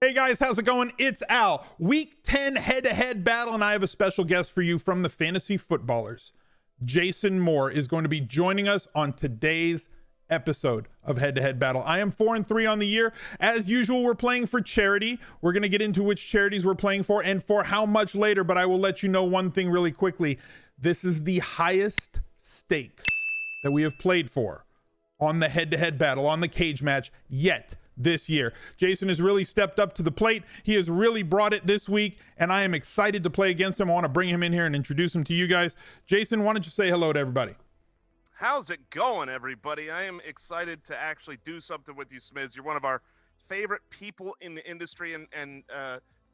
Hey guys, how's it going? It's Al. Week 10 head-to-head battle, and I have a special guest for you from the Fantasy Footballers. Jason Moore is going to be joining us on today's episode of Head-to-Head Battle. I am 4-3 on the year. As usual, we're playing for charity. We're going to get into which charities we're playing for and for how much later, but I will let you know one thing really quickly. This is the highest stakes that we have played for on the head-to-head battle, on the cage match yet this year. Jason has really stepped up to the plate. He has really brought it this week, and I am excited to play against him. I want to bring him in here and introduce him to you guys. Jason, why don't you say hello to everybody? How's it going, everybody? I am excited to actually do something with you, Smiz. You're one of our favorite people in the industry, and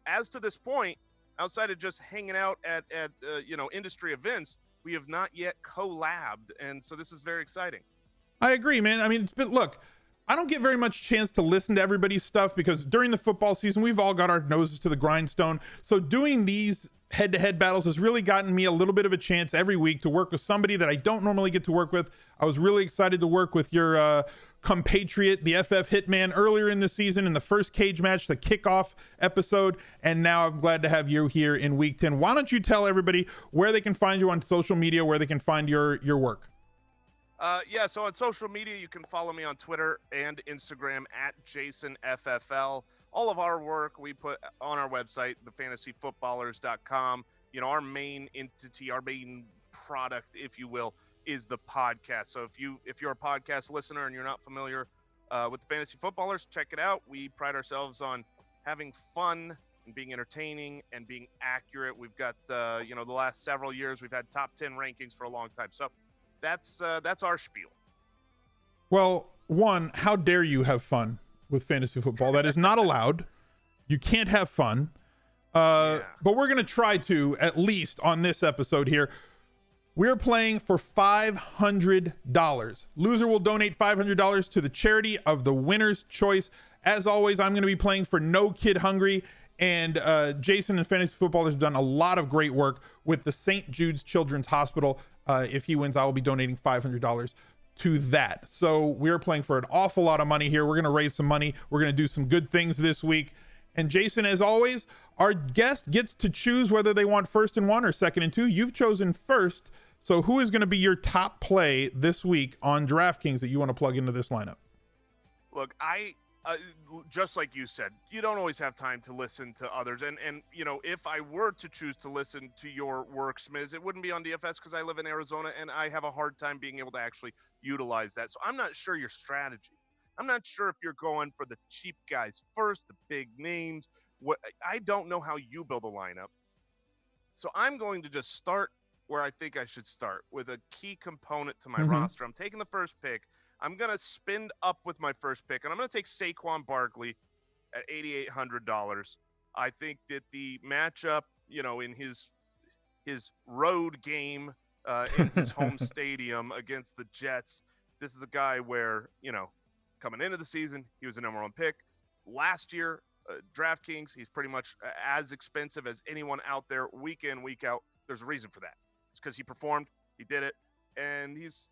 as to this point, outside of just hanging out at industry events, we have not yet collabed, and so this is very exciting. I agree, man. I mean, look, I don't get very much chance to listen to everybody's stuff because during the football season, we've all got our noses to the grindstone. So doing these head-to-head battles has really gotten me a little bit of a chance every week to work with somebody that I don't normally get to work with. I was really excited to work with your compatriot, the FF Hitman, earlier in the season in the first cage match, the kickoff episode, and now I'm glad to have you here in week 10. Why don't you tell everybody where they can find you on social media, where they can find your work? So on social media, you can follow me on Twitter and Instagram at JasonFFL. All of our work we put on our website, thefantasyfootballers.com. You know, our main entity, our main product, if you will, is the podcast. So if you're a podcast listener and you're not familiar with the Fantasy Footballers, check it out. We pride ourselves on having fun and being entertaining and being accurate. We've got the last several years we've had top 10 rankings for a long time. So that's our spiel. Well, one, how dare you have fun with fantasy football? That is not allowed. You can't have fun. But we're going to try to, at least on this episode here. We're playing for $500. Loser will donate $500 to the charity of the winner's choice. As always, I'm going to be playing for No Kid Hungry. And Jason and Fantasy Footballers have done a lot of great work with the St. Jude's Children's Hospital. If he wins, I will be donating $500 to that. So we're playing for an awful lot of money here. We're going to raise some money. We're going to do some good things this week. And Jason, as always, our guest gets to choose whether they want first and one or second and two. You've chosen first. So who is going to be your top play this week on Draftkings that you want to plug into this lineup? Look, just like you said, you don't always have time to listen to others. And if I were to choose to listen to your work, Smiz, it wouldn't be on DFS because I live in Arizona and I have a hard time being able to actually utilize that. So I'm not sure your strategy. I'm not sure if you're going for the cheap guys first, the big names. I don't know how you build a lineup. So I'm going to just start where I think I should start, with a key component to my roster. I'm taking the first pick. I'm going to spin up with my first pick, and I'm going to take Saquon Barkley at $8,800. I think that the matchup, in his road game in his home stadium against the Jets, this is a guy where, coming into the season, he was the number one pick. Last year, DraftKings, he's pretty much as expensive as anyone out there week in, week out. There's a reason for that. It's because he performed. He did it. And he's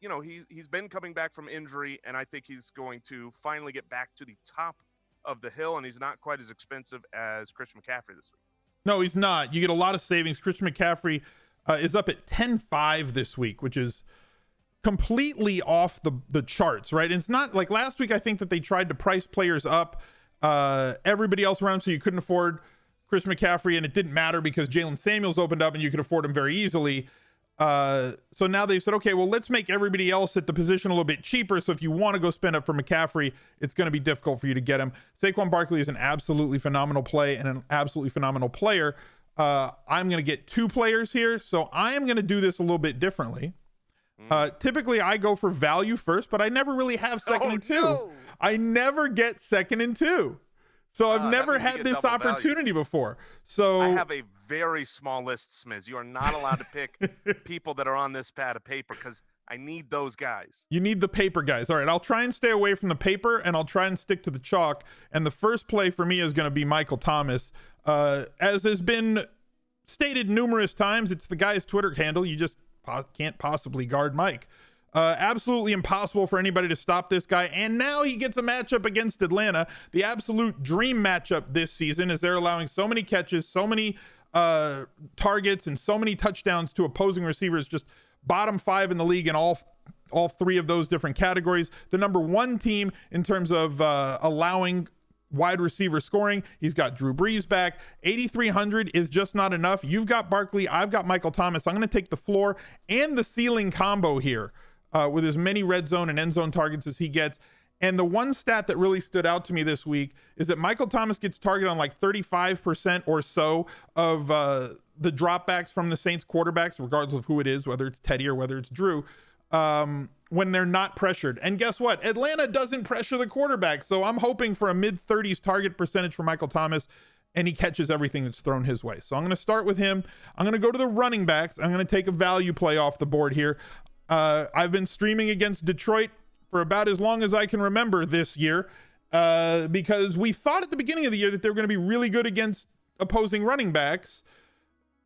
been coming back from injury, and I think he's going to finally get back to the top of the hill, and he's not quite as expensive as Christian McCaffrey this week. No, he's not. You get a lot of savings. Christian McCaffrey is up at 10.5 this week, which is completely off the charts, right? And it's not like last week. I think that they tried to price players up, everybody else around, so you couldn't afford Chris McCaffrey, and it didn't matter because Jalen Samuels opened up and you could afford him very easily. So now they've said, okay, well, let's make everybody else at the position a little bit cheaper. So if you want to go spend up for McCaffrey, it's going to be difficult for you to get him. Saquon Barkley is an absolutely phenomenal play and an absolutely phenomenal player. I'm going to get two players here. So I am going to do this a little bit differently. Typically I go for value first, but I never really have second and two. No. I never get second and two. So I've never had this opportunity before. So I have a very small list, Smiz. You are not allowed to pick people that are on this pad of paper because I need those guys. You need the paper guys. All right, I'll try and stay away from the paper, and I'll try and stick to the chalk. And the first play for me is going to be Michael Thomas. As has been stated numerous times, it's the guy's Twitter handle. You just can't possibly guard Mike. Absolutely impossible for anybody to stop this guy. And now he gets a matchup against Atlanta, the absolute dream matchup this season, as they're allowing so many catches, so many targets, and so many touchdowns to opposing receivers, just bottom 5 in the league in all 3 of those different categories. The number 1 team in terms of allowing wide receiver scoring. He's got Drew Brees back. 8,300 is just not enough. You've got Barkley. I've got Michael Thomas. I'm going to take the floor and the ceiling combo here with as many red zone and end zone targets as he gets. And the one stat that really stood out to me this week is that Michael Thomas gets targeted on like 35% or so of the dropbacks from the Saints quarterbacks, regardless of who it is, whether it's Teddy or whether it's Drew, when they're not pressured. And guess what? Atlanta doesn't pressure the quarterback. So I'm hoping for a mid-30s target percentage for Michael Thomas, and he catches everything that's thrown his way. So I'm going to start with him. I'm going to go to the running backs. I'm going to take a value play off the board here. I've been streaming against Detroit for about as long as I can remember this year, because we thought at the beginning of the year that they were going to be really good against opposing running backs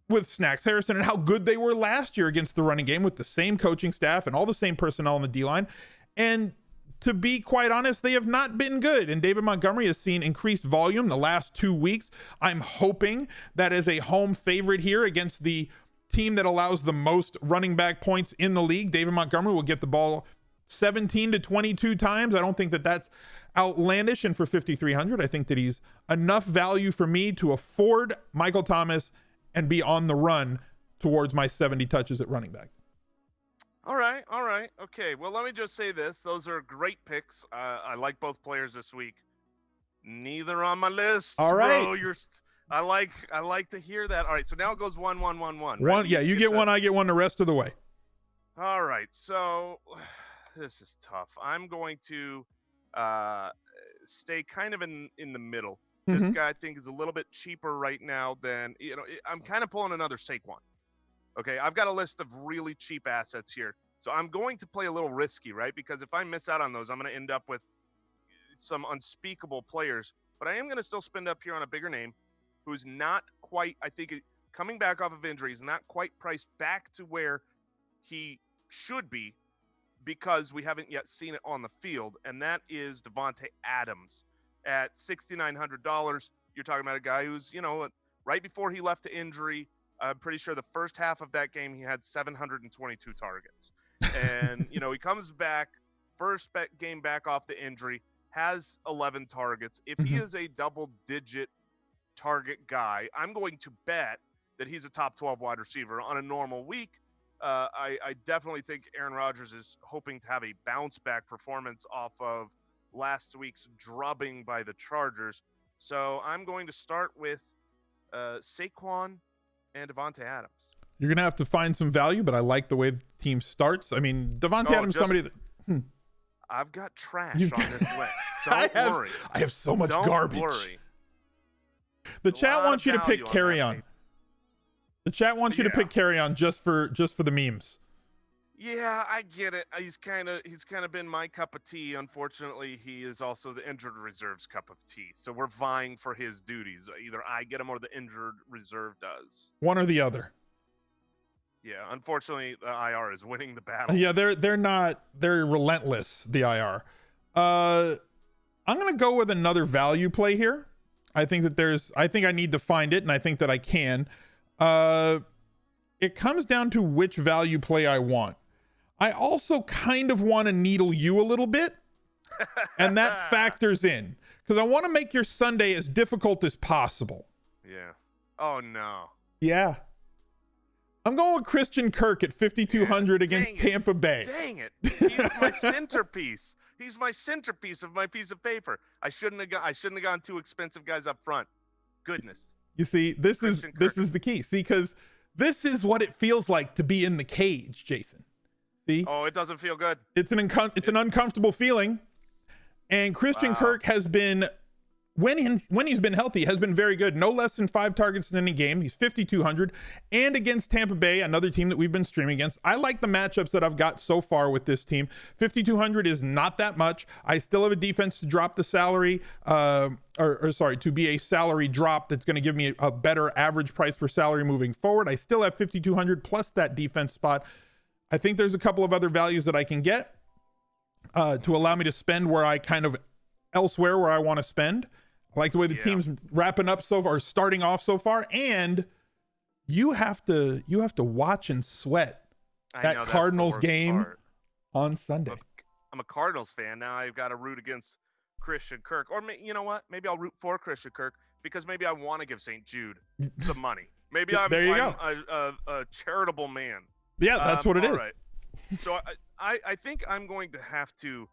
with Snacks Harrison, and how good they were last year against the running game with the same coaching staff and all the same personnel on the D-line. And to be quite honest, they have not been good. And David Montgomery has seen increased volume the last 2 weeks. I'm hoping that as a home favorite here against the team that allows the most running back points in the league, David Montgomery will get the ball 17 to 22 times. I don't think that that's outlandish. And for 5,300, I think that he's enough value for me to afford Michael Thomas and be on the run towards my 70 touches at running back. All right. Okay, well, let me just say this. Those are great picks. I like both players this week. Neither on my list. All right. Bro, I like to hear that. All right, so now it goes 1-1-1-1. Right? One, yeah, you get one, I get one the rest of the way. All right, so this is tough. I'm going to stay kind of in the middle. This guy I think is a little bit cheaper right now than, I'm kind of pulling another SAQUON. Okay, I've got a list of really cheap assets here. So I'm going to play a little risky, right? Because if I miss out on those, I'm going to end up with some unspeakable players. But I am going to still spend up here on a bigger name who's not quite, I think, coming back off of injuries, not quite priced back to where he should be, because we haven't yet seen it on the field. And that is DAVANTE Adams. At $6,900, you're talking about a guy who's, right before he left to injury, I'm pretty sure the first half of that game, he had 722 targets. And, he comes back, game back off the injury, has 11 targets. If he is a double-digit target guy, I'm going to bet that he's a top 12 wide receiver on a normal week. I definitely think Aaron Rodgers is hoping to have a bounce-back performance off of last week's drubbing by the Chargers. So I'm going to start with SAQUON and DAVANTE Adams. You're going to have to find some value, but I like the way the team starts. I mean, DAVANTE Adams, somebody that... I've got trash on this list. Don't worry. I have so much garbage. Don't worry. The chat wants you to pick Carry On. The chat wants you to pick Carry On just for the memes. Yeah, I get it. He's kind of been my cup of tea. Unfortunately, he is also the injured reserve's cup of tea. So we're vying for his duties. Either I get him or the injured reserve does. One or the other. Yeah, unfortunately, the IR is winning the battle. Yeah, they're relentless, the IR. I'm gonna go with another value play here. I think I need to find it, and I think that I can. It comes down to which value play I want. I also kind of want to needle you a little bit, and that factors in, because I want to make your Sunday as difficult as possible. Yeah. Oh, no. Yeah. I'm going with Christian Kirk at 5,200 against Tampa Bay. Dang it. He's my centerpiece. He's my centerpiece of my piece of paper. I shouldn't have gone too expensive guys up front. Goodness. You see, this is the key. See, because this is what it feels like to be in the cage, Jason. See? Oh, it doesn't feel good. It's an uncomfortable feeling. And Christian Kirk has been, when he's been healthy, has been very good. No less than 5 targets in any game. He's 5,200. And against Tampa Bay, another team that we've been streaming against, I like the matchups that I've got so far with this team. 5,200 is not that much. I still have a defense to drop the salary, to be a salary drop that's going to give me a better average price per salary moving forward. I still have 5,200 plus that defense spot. I think there's a couple of other values that I can get to allow me to spend where I kind of elsewhere where I want to spend. I like the way the team's wrapping up so far, starting off so far, and you have to watch and sweat that Cardinals game on Sunday. Look, I'm a Cardinals fan now. I've got to root against Christian Kirk, or you know what? Maybe I'll root for Christian Kirk because maybe I want to give St. Jude some money. Maybe I'm a charitable man. Yeah, that's what it is. Right. So I think I'm going to have to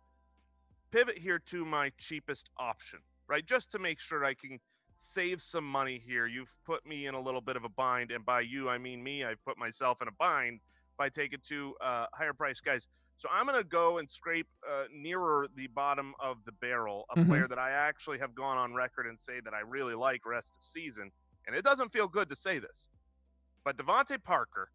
pivot here to my cheapest option, right? Just to make sure I can save some money here. You've put me in a little bit of a bind, and by you, I mean me. I've put myself in a bind by taking two higher price guys. So I'm going to go and scrape nearer the bottom of the barrel, a player that I actually have gone on record and say that I really like rest of season. And it doesn't feel good to say this, but DeVante Parker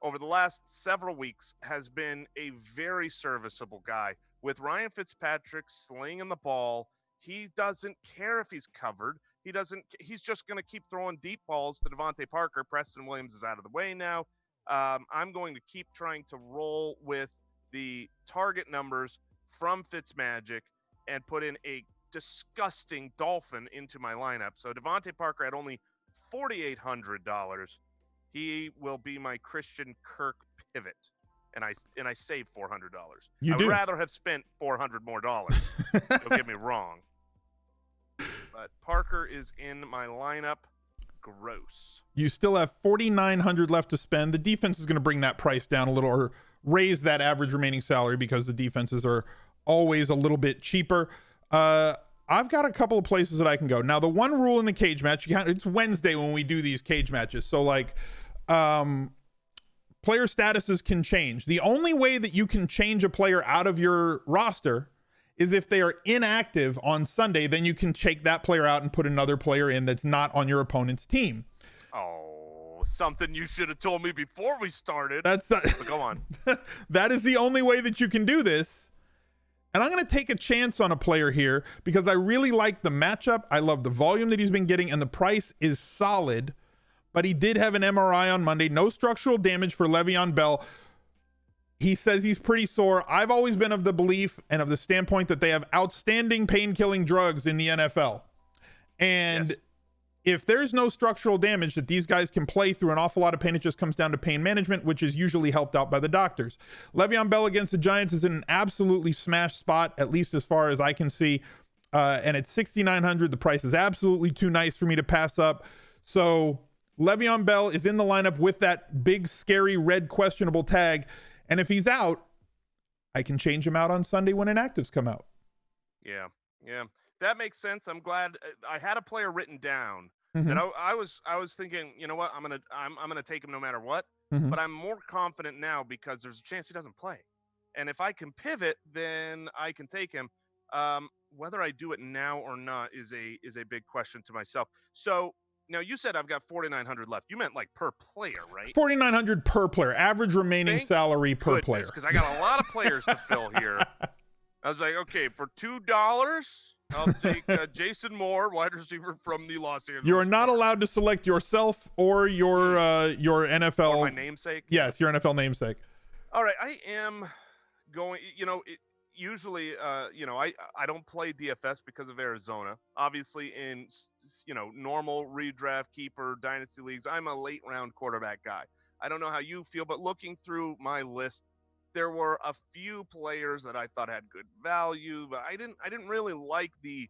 over the last several weeks has been a very serviceable guy. With Ryan Fitzpatrick slinging the ball, he doesn't care if he's covered. He's just going to keep throwing deep balls to DeVante Parker. Preston Williams is out of the way now. I'm going to keep trying to roll with the target numbers from Fitzmagic and put in a disgusting Dolphin into my lineup. So DeVante Parker at only $4,800. He will be my Christian Kirk pivot, and I saved $400. I would rather have spent $400 more dollars. Don't get me wrong, but Parker is in my lineup. Gross. You still have $4,900 left to spend. The defense is going to bring that price down a little, or raise that average remaining salary, because the defenses are always a little bit cheaper. I've got a couple of places that I can go. Now, the one rule in the cage match, it's Wednesday when we do these cage matches. So like, player statuses can change. The only way that you can change a player out of your roster is if they are inactive on Sunday. Then you can take that player out and put another player in that's not on your opponent's team. Oh, something you should have told me before we started. That's not, go on. That is the only way that you can do this. And I'm going to take a chance on a player here because I really like the matchup. I love the volume that he's been getting, and the price is solid. But he did have an MRI on Monday. No structural damage for Le'Veon Bell. He says he's pretty sore. I've always been of the belief and of the standpoint that they have outstanding pain-killing drugs in the NFL. And if there's no structural damage, that these guys can play through an awful lot of pain. It just comes down to pain management, which is usually helped out by the doctors. Le'Veon Bell against the Giants is in an absolutely smashed spot, at least as far as I can see. And at $6,900, the price is absolutely too nice for me to pass up. So Le'Veon Bell is in the lineup with that big, scary, red questionable tag. And if he's out, I can change him out on Sunday when inactives come out. Yeah. That makes sense. I'm glad I had a player written down that I was thinking, you know what, I'm gonna take him no matter what. But I'm more confident now because there's a chance he doesn't play, and if I can pivot, then I can take him. Whether I do it now or not is a big question to myself. So now you said I've got $4,900 left. You meant like per player, right? $4,900 per player, average remaining salary per player. Because I got a lot of players to fill here. I was like, okay, for $2. I'll take Jason Moore, wide receiver from the Los Angeles. You are not allowed to select yourself or your NFL. Or my namesake? Yes, your NFL namesake. All right, I am going, usually, I don't play DFS because of Arizona. Obviously, in, normal redraft keeper dynasty leagues, I'm a late round quarterback guy. I don't know how you feel, but looking through my list, there were a few players that I thought had good value, but I didn't really like the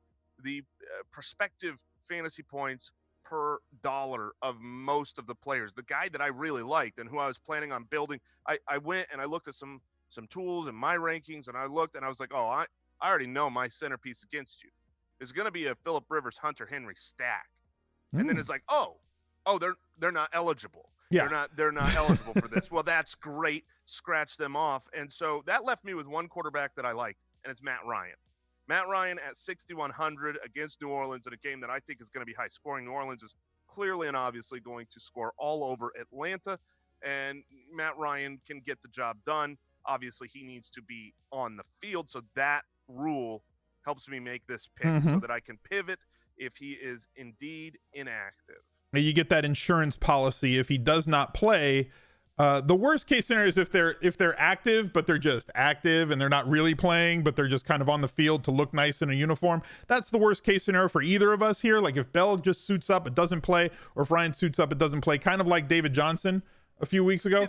prospective fantasy points per dollar of most of the players. The guy that I really liked and who I was planning on building, I went and I looked at some tools and my rankings, and I looked and I was like, oh, I already know my centerpiece against you is going to be a Phillip Rivers, Hunter Henry stack. And then it's like, oh, they're not eligible. Yeah. They're not eligible for this. Well, that's great. Scratch them off. And so that left me with one quarterback that I liked, and it's Matt Ryan. Matt Ryan at 6,100 against New Orleans in a game that I think is going to be high scoring. New Orleans is clearly and obviously going to score all over Atlanta, and Matt Ryan can get the job done. Obviously, he needs to be on the field, so that rule helps me make this pick so that I can pivot if he is indeed inactive. You get that insurance policy. If he does not play, The worst case scenario is if they're active, but they're just active and they're not really playing, but they're just kind of on the field to look nice in a uniform. That's the worst case scenario for either of us here. Like if Bell just suits up, it doesn't play, or if Ryan suits up, it doesn't play. Kind of like David Johnson a few weeks ago.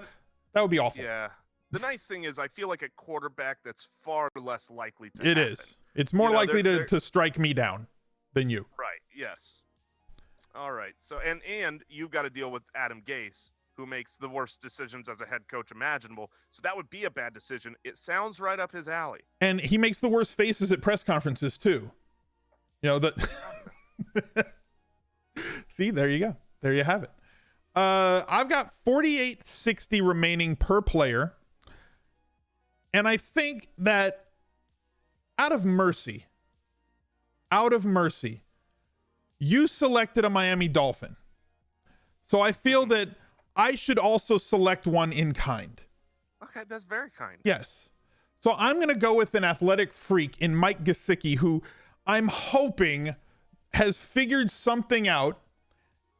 That would be awful. Yeah. The nice thing is I feel like at quarterback that's far less likely to It happen. is. It's more likely to strike me down than you. Right. Yes. All right. So and you've got to deal with Adam Gase, who makes the worst decisions as a head coach imaginable. So that would be a bad decision. It sounds right up his alley. And he makes the worst faces at press conferences too. You know that. See, there you go. There you have it. I've got 48.60 remaining per player. And I think that out of mercy, you selected a Miami Dolphin. So I feel that I should also select one in kind. Okay, that's very kind. Yes. So I'm going to go with an athletic freak in Mike Gesicki, who I'm hoping has figured something out,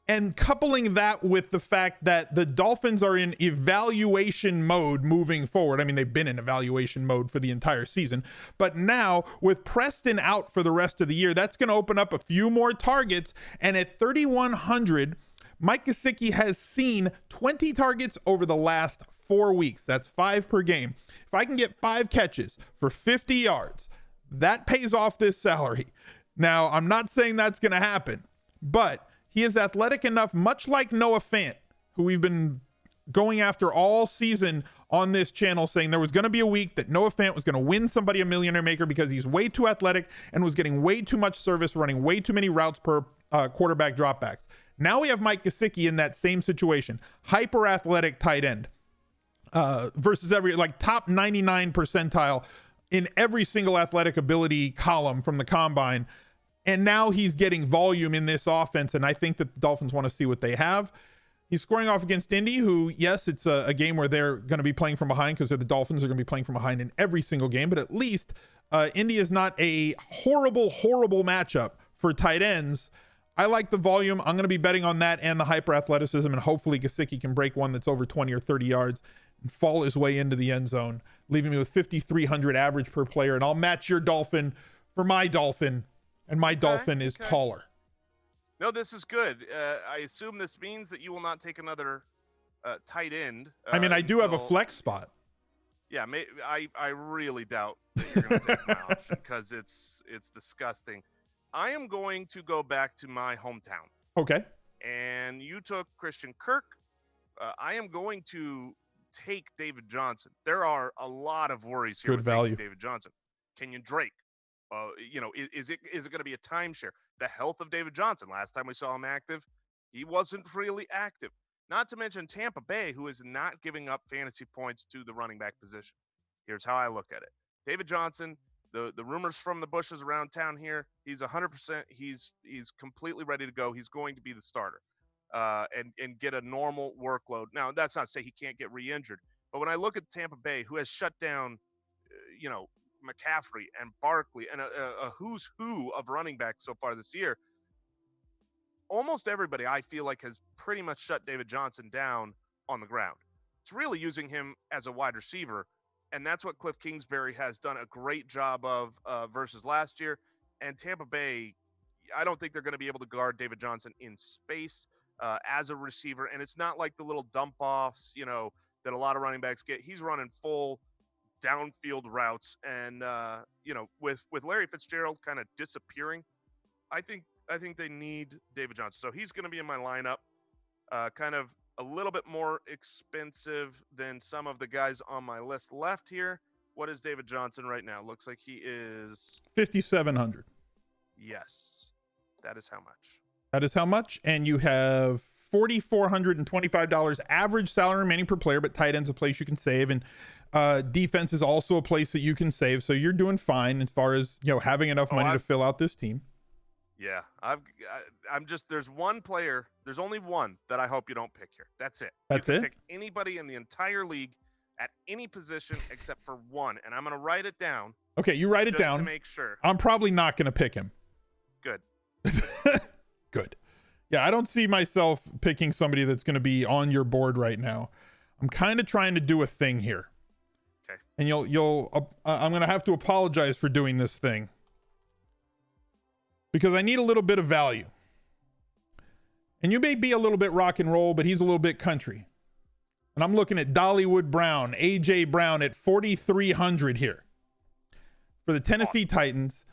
and coupling that with the fact that the Dolphins are in evaluation mode moving forward. I mean, they've been in evaluation mode for the entire season, but now with Preston out for the rest of the year, that's going to open up a few more targets. And at 3,100, Mike Gesicki has seen 20 targets over the last 4 weeks. That's 5 per game. If I can get 5 catches for 50 yards, that pays off this salary. Now, I'm not saying that's going to happen, but he is athletic enough, much like Noah Fant, who we've been going after all season on this channel, saying there was going to be a week that Noah Fant was going to win somebody a Millionaire Maker because he's way too athletic and was getting way too much service, running way too many routes per quarterback dropbacks. Now we have Mike Gesicki in that same situation, hyper athletic tight end versus every top 99 percentile in every single athletic ability column from the combine. And now he's getting volume in this offense, and I think that the Dolphins want to see what they have. He's scoring off against Indy, who, yes, it's a game where they're going to be playing from behind because the Dolphins are going to be playing from behind in every single game, but at least Indy is not a horrible matchup for tight ends. I like the volume. I'm going to be betting on that and the hyper athleticism, and hopefully Gesicki can break one that's over 20 or 30 yards and fall his way into the end zone, leaving me with 5,300 average per player, and I'll match your Dolphin for my Dolphin. And my Dolphin is taller. No, this is good. I assume this means that you will not take another tight end. I mean, I do have a flex spot. Yeah, I really doubt that you're going to take my option because it's disgusting. I am going to go back to my hometown. Okay. And you took Christian Kirk. I am going to take David Johnson. There are a lot of worries here with taking David Johnson. Kenyon Drake. Is it going to be a timeshare? The health of David Johnson. Last time we saw him active, he wasn't really active. Not to mention Tampa Bay, who is not giving up fantasy points to the running back position. Here's how I look at it. David Johnson, the rumors from the bushes around town here, he's 100%. He's completely ready to go. He's going to be the starter and get a normal workload. Now, that's not to say he can't get re-injured. But when I look at Tampa Bay, who has shut down, McCaffrey and Barkley and a who's who of running backs so far this year, almost everybody I feel like has pretty much shut David Johnson down on the ground. It's really using him as a wide receiver, and that's what Cliff Kingsbury has done a great job of versus last year. And Tampa Bay, I don't think they're going to be able to guard David Johnson in space as a receiver, and it's not like the little dump offs that a lot of running backs get. He's running full downfield routes, and with Larry Fitzgerald kind of disappearing, I think they need David Johnson. So he's going to be in my lineup, kind of a little bit more expensive than some of the guys on my list left here. What is David Johnson right now? Looks like he is 5,700. Yes, that is how much. And you have $4,425 average salary remaining per player, but tight end's a place you can save, and defense is also a place that you can save. So you're doing fine as far as having enough money to fill out this team. Yeah, I'm just, there's one player, there's only one that I hope you don't pick here. That's it. That's it. Pick anybody in the entire league at any position except for one, and I'm going to write it down. Okay, you write it down to make sure. I'm probably not going to pick him. Good. Good. Yeah, I don't see myself picking somebody that's going to be on your board right now. I'm kind of trying to do a thing here. Okay. And I'm going to have to apologize for doing this thing because I need a little bit of value. And you may be a little bit rock and roll, but he's a little bit country. And I'm looking at Dollywood Brown, AJ Brown at 4,300 here for the Tennessee Titans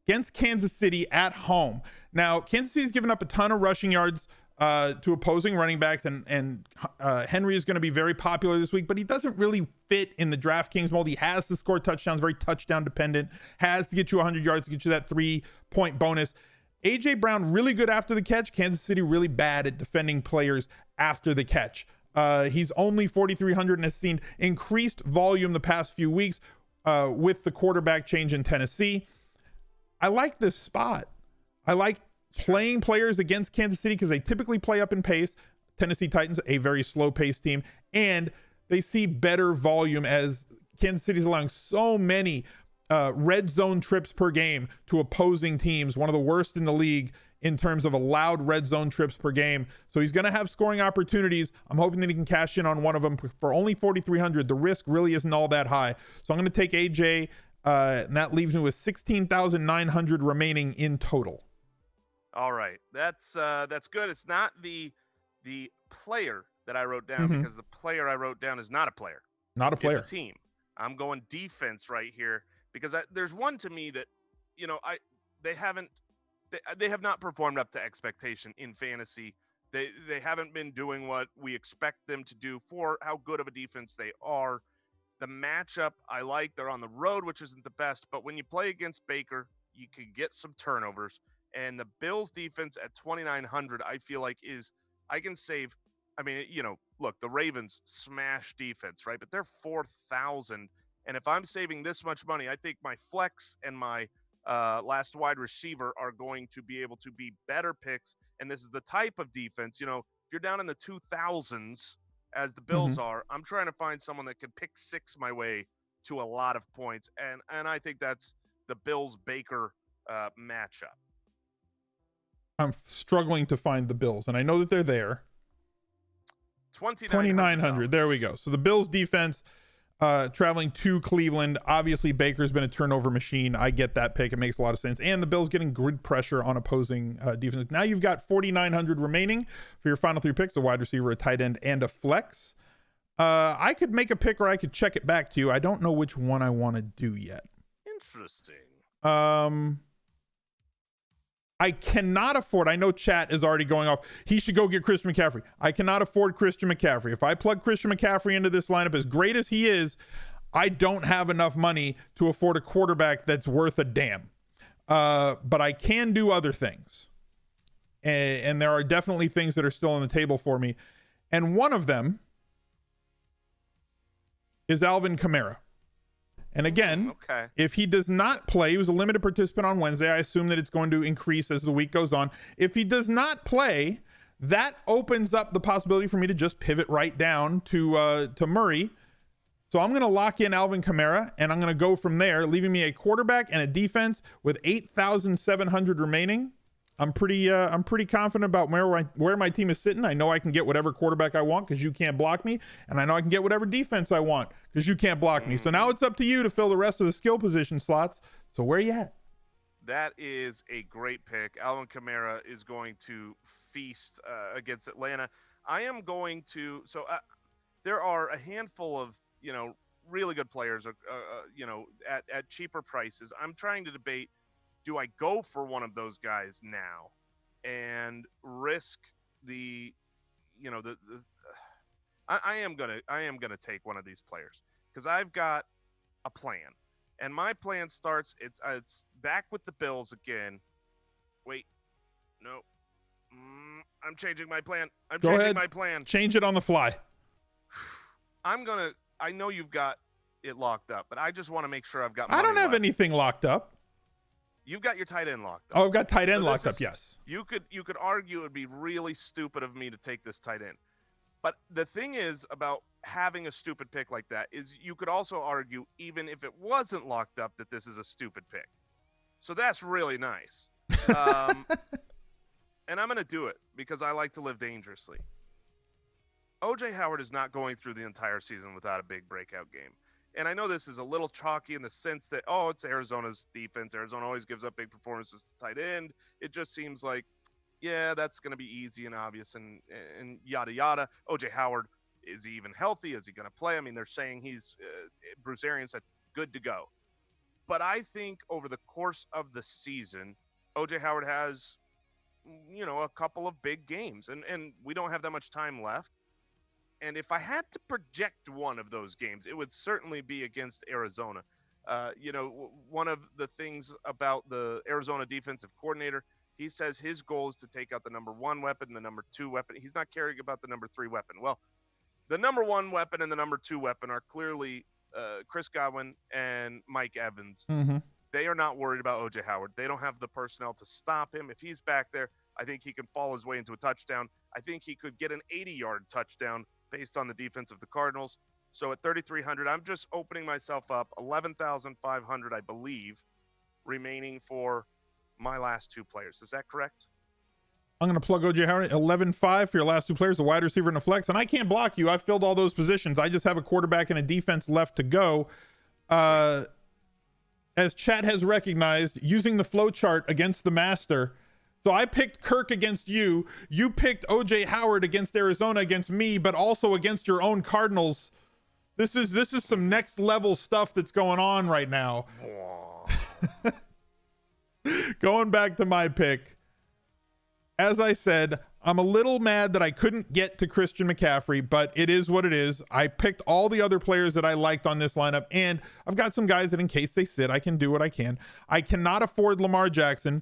against Kansas City at home. Now, Kansas City's given up a ton of rushing yards to opposing running backs, and Henry is going to be very popular this week, but he doesn't really fit in the DraftKings mold. He has to score touchdowns, very touchdown dependent, has to get you 100 yards to get you that 3-point bonus. AJ Brown really good after the catch. Kansas City really bad at defending players after the catch. He's only 4,300 and has seen increased volume the past few weeks with the quarterback change in Tennessee. I like this spot. I like playing players against Kansas City because they typically play up in pace. Tennessee Titans, a very slow paced team, and they see better volume as Kansas City is allowing so many red zone trips per game to opposing teams, one of the worst in the league in terms of allowed red zone trips per game. So he's going to have scoring opportunities. I'm hoping that he can cash in on one of them for only 4,300. The risk really isn't all that high. So I'm going to take AJ, and that leaves me with 16,900 remaining in total. All right. That's good. It's not the player that I wrote down because the player I wrote down is not a player. Not a player. It's a team. I'm going defense right here because there's one to me that, they have not performed up to expectation in fantasy. They haven't been doing what we expect them to do for how good of a defense they are. The matchup I like, they're on the road, which isn't the best, but when you play against Baker, you can get some turnovers. And the Bills defense at 2,900, I feel like I can save. I mean, look, the Ravens smash defense, right? But they're 4,000. And if I'm saving this much money, I think my flex and my last wide receiver are going to be able to be better picks. And this is the type of defense, if you're down in the 2,000s as the Bills are, I'm trying to find someone that can pick six my way to a lot of points. And I think that's the Bills-Baker matchup. I'm struggling to find the Bills, and I know that they're there. 2,900. There we go. So the Bills defense traveling to Cleveland. Obviously, Baker's been a turnover machine. I get that pick. It makes a lot of sense. And the Bills getting good pressure on opposing defense. Now you've got 4,900 remaining for your final three picks: a wide receiver, a tight end, and a flex. I could make a pick, or I could check it back to you. I don't know which one I want to do yet. Interesting. I cannot afford, I know chat is already going off, he should go get Christian McCaffrey. I cannot afford Christian McCaffrey. If I plug Christian McCaffrey into this lineup, as great as he is, I don't have enough money to afford a quarterback that's worth a damn. But I can do other things. And there are definitely things that are still on the table for me. And one of them is Alvin Kamara. And again, if he does not play, he was a limited participant on Wednesday. I assume that it's going to increase as the week goes on. If he does not play, that opens up the possibility for me to just pivot right down to Murray. So I'm going to lock in Alvin Kamara, and I'm going to go from there, leaving me a quarterback and a defense with 8,700 remaining. I'm pretty confident about where my team is sitting. I know I can get whatever quarterback I want because you can't block me, and I know I can get whatever defense I want because you can't block me. So now it's up to you to fill the rest of the skill position slots. So where are you at? That is a great pick. Alvin Kamara is going to feast against Atlanta. I am going to. So there are a handful of really good players, at cheaper prices. I'm trying to debate. Do I go for one of those guys now and risk I am gonna take one of these players because I've got a plan, and my plan starts. It's back with the Bills again. Wait, no, I'm changing my plan. Go ahead. Change it on the fly. I know you've got it locked up, but I just want to make sure I've got. I don't have anything locked up. You've got your tight end locked up. Oh, I've got tight end locked up, yes. You could argue it would be really stupid of me to take this tight end. But the thing is about having a stupid pick like that is you could also argue, even if it wasn't locked up, that this is a stupid pick. So that's really nice. And I'm going to do it because I like to live dangerously. OJ Howard is not going through the entire season without a big breakout game. And I know this is a little chalky in the sense that, oh, it's Arizona's defense. Arizona always gives up big performances to tight end. It just seems like, yeah, that's going to be easy and obvious and yada, yada. OJ Howard, is he even healthy? Is he going to play? I mean, they're saying he's, Bruce Arians said, good to go. But I think over the course of the season, OJ Howard has, a couple of big games. And we don't have that much time left. And if I had to project one of those games, it would certainly be against Arizona. One of the things about the Arizona defensive coordinator, he says his goal is to take out the number 1 weapon, the number 2 weapon. He's not caring about the number 3 weapon. Well, the number 1 weapon and the number 2 weapon are clearly Chris Godwin and Mike Evans. Mm-hmm. They are not worried about OJ Howard. They don't have the personnel to stop him. If he's back there, I think he can fall his way into a touchdown. I think he could get an 80-yard touchdown based on the defense of the Cardinals. So at 3,300, I'm just opening myself up 11,500, I believe, remaining for my last 2 players. Is that correct? I'm going to plug OJ Howard 11-5 for your last 2 players, a wide receiver and a flex. And I can't block you. I've filled all those positions. I just have a quarterback and a defense left to go. As chat has recognized, using the flow chart against the master. So I picked Kirk against you. You picked OJ Howard against Arizona against me, but also against your own Cardinals. This is some next level stuff that's going on right now. Going back to my pick. As I said, I'm a little mad that I couldn't get to Christian McCaffrey, but it is what it is. I picked all the other players that I liked on this lineup, and I've got some guys that in case they sit, I can do what I can. I cannot afford Lamar Jackson.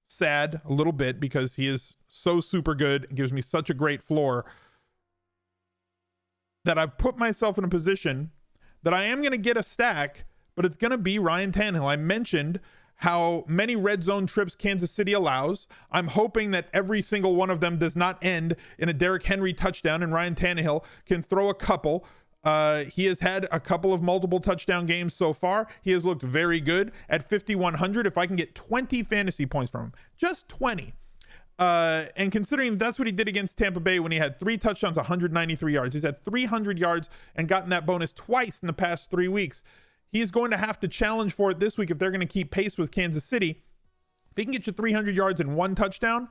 Sad a little bit because he is so super good and gives me such a great floor that I've put myself in a position that I am going to get a stack, but it's going to be Ryan Tannehill. I mentioned how many red zone trips Kansas City allows. I'm hoping that every single one of them does not end in a Derrick Henry touchdown and Ryan Tannehill can throw a couple. He has had a couple of multiple touchdown games so far. He has looked very good at 5,100. If I can get 20 fantasy points from him, just 20. And considering that's what he did against Tampa Bay when he had 3 touchdowns, 193 yards. He's had 300 yards and gotten that bonus twice in the past 3 weeks. He's going to have to challenge for it this week if they're going to keep pace with Kansas City. If he can get you 300 yards and 1 touchdown,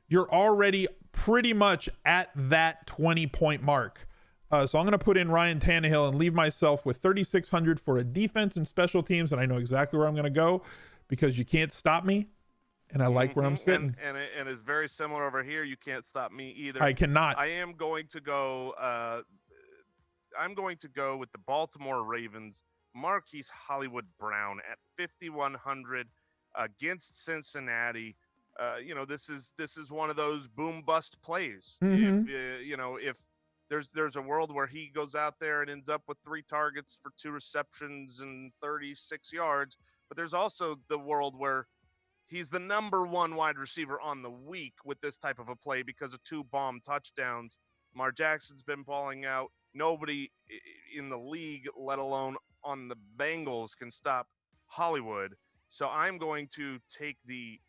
you're already pretty much at that 20-point mark. So I'm going to put in Ryan Tannehill and leave myself with 3,600 for a defense and special teams. And I know exactly where I'm going to go because you can't stop me. And I like where I'm sitting. And it's very similar over here. You can't stop me either. I cannot. I am going to go. I'm going to go with the Baltimore Ravens. Marquise Hollywood Brown at 5,100 against Cincinnati. This is one of those boom bust plays. Mm-hmm. If there's a world where he goes out there and ends up with 3 targets for 2 receptions and 36 yards, but there's also the world where he's the number 1 wide receiver on the week with this type of a play because of 2 bomb touchdowns. Lamar Jackson's been balling out. Nobody in the league, let alone on the Bengals, can stop Hollywood. So I'm going to take the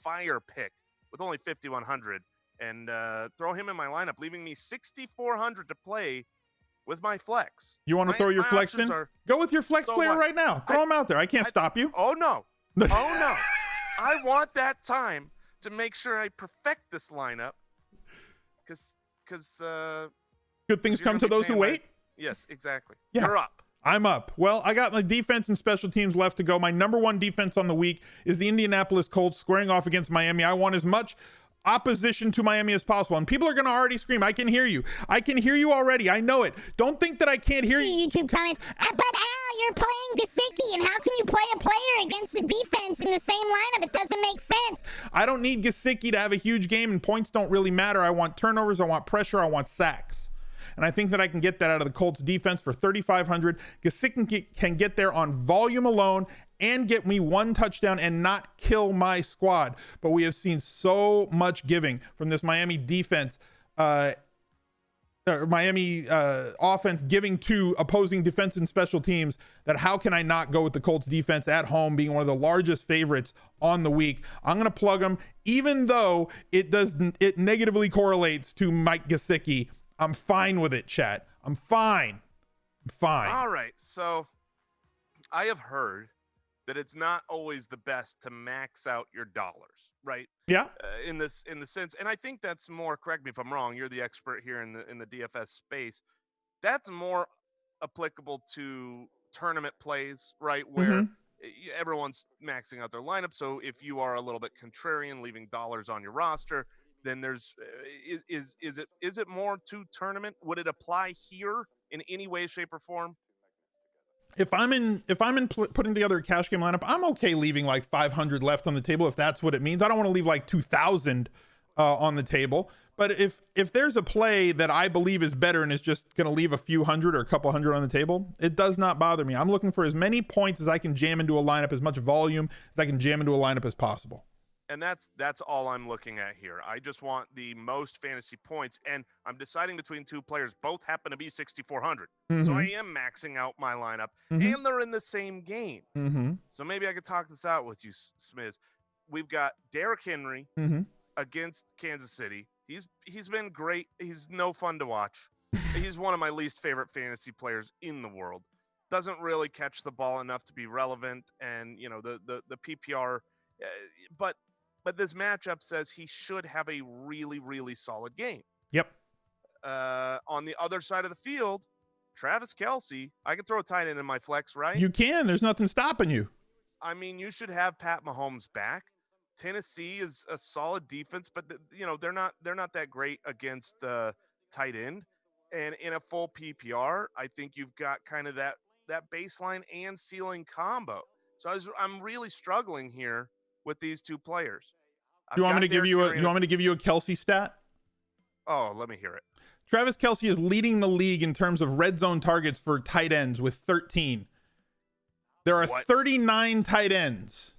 fire pick with only 5,100 and throw him in my lineup, leaving me 6,400 to play with my flex. You want to throw your flex in? Go with your flex player right now. Throw him out there. I can't stop you. Oh, no. Oh, no. I want that time to make sure I perfect this lineup because good things come to those who wait. Yes, exactly. Yeah. You're up. I'm up. Well, I got my defense and special teams left to go. My number 1 defense on the week is the Indianapolis Colts squaring off against Miami. I want as much opposition to Miami as possible. And people are going to already scream, I can hear you. I can hear you already. I know it. Don't think that I can't hear you. YouTube comments. But Al, you're playing Gesicki, and how can you play a player against the defense in the same lineup? It doesn't make sense. I don't need Gesicki to have a huge game, and points don't really matter. I want turnovers. I want pressure. I want sacks. And I think that I can get that out of the Colts defense for 3,500. Gesicki can get there on volume alone and get me 1 touchdown and not kill my squad. But we have seen so much giving from this Miami defense, Miami offense giving to opposing defense and special teams that how can I not go with the Colts defense at home being one of the largest favorites on the week. I'm going to plug them, even though it negatively correlates to Mike Gesicki. I'm fine with it, chat. I'm fine. I'm fine. All right. So I have heard that it's not always the best to max out your dollars, right? Yeah. In the sense, and I think that's more. Correct me if I'm wrong. You're the expert here in the DFS space. That's more applicable to tournament plays, right? Where everyone's maxing out their lineup. So if you are a little bit contrarian, leaving dollars on your roster, then there's is it more to tournament? Would it apply here in any way, shape, or form? If I'm in putting together a cash game lineup, I'm okay leaving like 500 left on the table if that's what it means. I don't want to leave like 2,000 on the table. But if there's a play that I believe is better and is just going to leave a few hundred or a couple hundred on the table, it does not bother me. I'm looking for as many points as I can jam into a lineup, as much volume as I can jam into a lineup as possible. And that's all I'm looking at here. I just want the most fantasy points, and I'm deciding between two players. Both happen to be 6,400. So I am maxing out my lineup, and they're in the same game. So maybe I could talk this out with you, Smiz. We've got Derrick Henry against Kansas City. He's been great. He's no fun to watch. He's one of my least favorite fantasy players in the world. Doesn't really catch the ball enough to be relevant, and you know the PPR, but this matchup says he should have a really, really solid game. Yep. On the other side of the field, Travis Kelce, I can throw a tight end in my flex, right? You can. There's nothing stopping you. I mean, you should have Pat Mahomes back. Tennessee is a solid defense, but they're not that great against tight end. And in a full PPR, I think you've got kind of that baseline and ceiling combo. So I'm really struggling here with these two players. You want me to give you a Kelce stat? Oh, let me hear it. Travis Kelce is leading the league in terms of red zone targets for tight ends with 13. There are 39 tight ends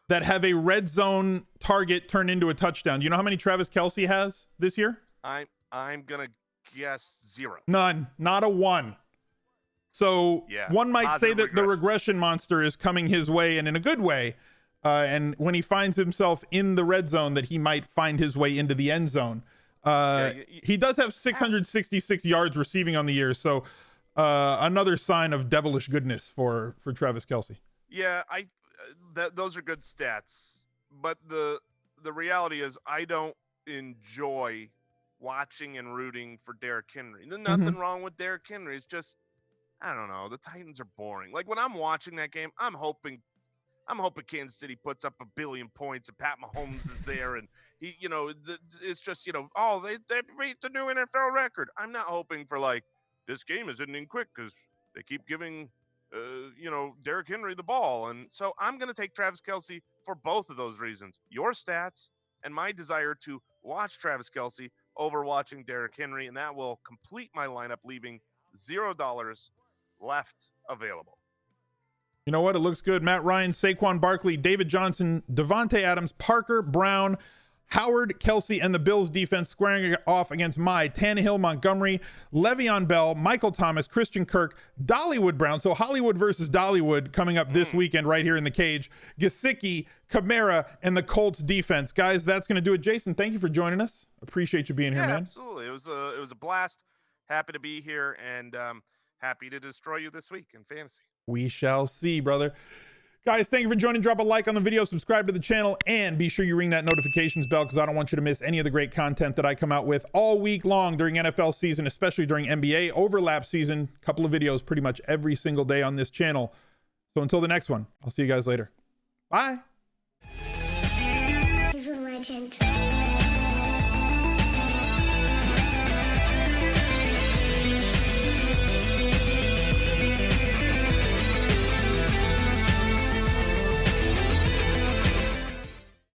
that have a red zone target turned into a touchdown. Do you know how many Travis Kelce has this year? I'm gonna guess 0. None. Not a 1. So one might say that the regression monster is coming his way, and in a good way. And when he finds himself in the red zone, that he might find his way into the end zone. He does have 666 yards receiving on the year, so another sign of devilish goodness for Travis Kelce. Yeah, those are good stats, but the reality is I don't enjoy watching and rooting for Derrick Henry. There's nothing wrong with Derrick Henry. It's just, I don't know, the Titans are boring. Like when I'm watching that game, I'm hoping Kansas City puts up 1 billion points and Pat Mahomes is there, and he, it's just, oh, they beat the new NFL record. I'm not hoping for like this game is ending quick because they keep giving, Derrick Henry the ball, and so I'm going to take Travis Kelce for both of those reasons. Your stats and my desire to watch Travis Kelce over watching Derrick Henry, and that will complete my lineup, leaving $0 left available. You know what? It looks good. Matt Ryan, Saquon Barkley, David Johnson, Devontae Adams, Parker Brown, Howard, Kelce, and the Bills defense squaring off against my Tannehill, Montgomery, Le'Veon Bell, Michael Thomas, Christian Kirk, Dollywood Brown. So Hollywood versus Dollywood coming up this weekend right here in the cage. GESICKI, Kamara, and the Colts defense. Guys, that's going to do it. Jason, thank you for joining us. Appreciate you being here, man. Absolutely. It was a blast. Happy to be here, and happy to destroy you this week in fantasy. We shall see, brother. Guys, thank you for joining. Drop a like on the video, subscribe to the channel, and be sure you ring that notifications bell because I don't want you to miss any of the great content that I come out with all week long during NFL season, especially during NBA overlap season. A couple of videos pretty much every single day on this channel. So until the next one, I'll see you guys later. Bye. He's a legend.